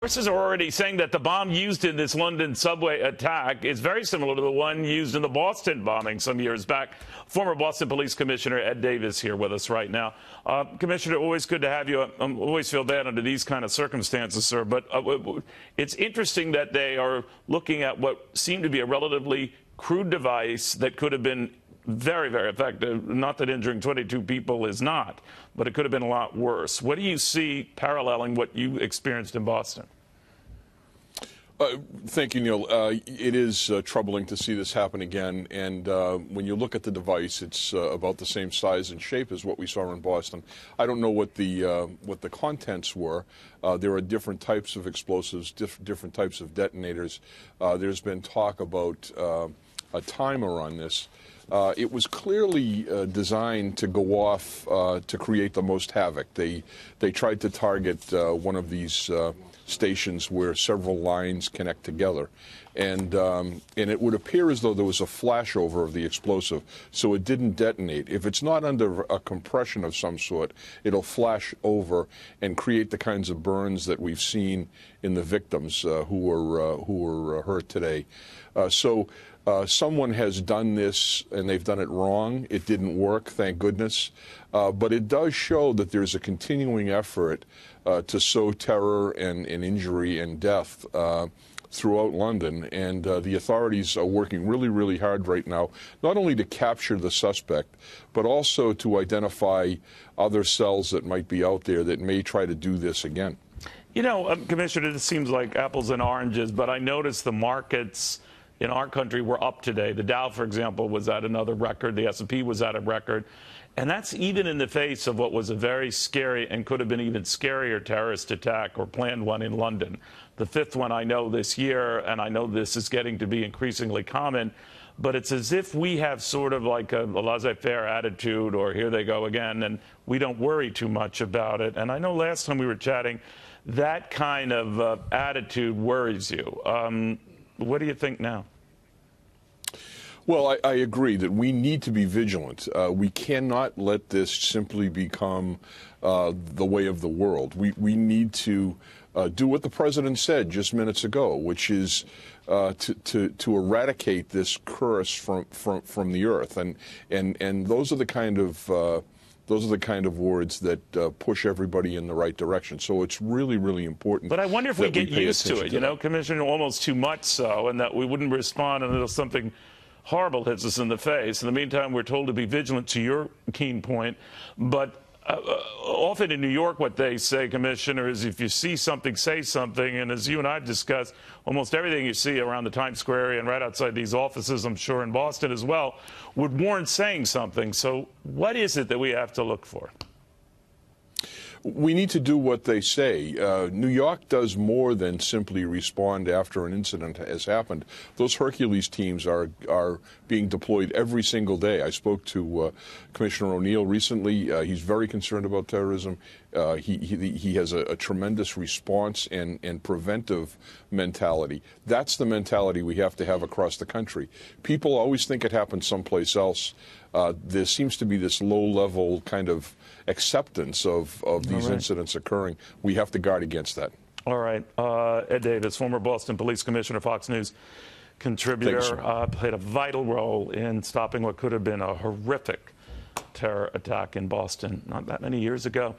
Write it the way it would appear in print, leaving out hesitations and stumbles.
Sources are already saying that the bomb used in this London subway attack is very similar to the one used in the Boston bombing some years back. Former Boston Police Commissioner Ed Davis here with us right now. Commissioner, always good to have you. I always feel bad under these kind of circumstances, sir. But it's interesting that they are looking at what seemed to be a relatively crude device that could have been very, very effective. Not that injuring 22 people is not, but it could have been a lot worse. What do you see paralleling what you experienced in Boston? Thank you, Neil. It is troubling to see this happen again. And when you look at the device, it's about the same size and shape as what we saw in Boston. I don't know what the contents were. There are different types of explosives, different types of detonators. There's been talk about a timer on this. It was clearly designed to go off to create the most havoc. They tried to target one of these stations where several lines connect together, and it would appear as though there was a flashover of the explosive, so it didn't detonate. If it's not under a compression of some sort, it'll flash over and create the kinds of burns that we've seen in the victims who were hurt today. Someone has done this, and they've done it wrong. It didn't work, thank goodness. But it does show that there's a continuing effort to sow terror and injury and death throughout London. And the authorities are working really, really hard right now, not only to capture the suspect, but also to identify other cells that might be out there that may try to do this again. You know, Commissioner, this seems like apples and oranges, but I noticed the markets in our country were up today. The Dow, for example, was at another record. The S&P was at a record. And that's even in the face of what was a very scary and could have been even scarier terrorist attack or planned one in London. The fifth one I know this year, and I know this is getting to be increasingly common, but it's as if we have sort of like a laissez-faire attitude, or here they go again, and we don't worry too much about it. And I know last time we were chatting, that kind of attitude worries you. What do you think now? Well, I agree that we need to be vigilant. We cannot let this simply become the way of the world. We need to do what the president said just minutes ago, which is to eradicate this curse from the earth. And those are the kind of words that push everybody in the right direction. So it's really, really important. But I wonder if we get used to it, you know, Commissioner, almost too much so, and that we wouldn't respond until something horrible hits us in the face. In the meantime, we're told to be vigilant, to your keen point. But often in New York, what they say, Commissioner, is if you see something, say something. And as you and I have discussed, almost everything you see around the Times Square area and right outside these offices, I'm sure in Boston as well, would warrant saying something. So what is it that we have to look for? We need to do what they say. New York does more than simply respond after an incident has happened. Those Hercules teams are being deployed every single day. I spoke to Commissioner O'Neill recently. He's very concerned about terrorism. He has a tremendous response and preventive mentality. That's the mentality we have to have across the country. People always think it happens someplace else. There seems to be this low-level kind of acceptance of these incidents occurring. We have to guard against that. All right. Ed Davis, former Boston Police Commissioner, Fox News contributor, played a vital role in stopping what could have been a horrific terror attack in Boston not that many years ago.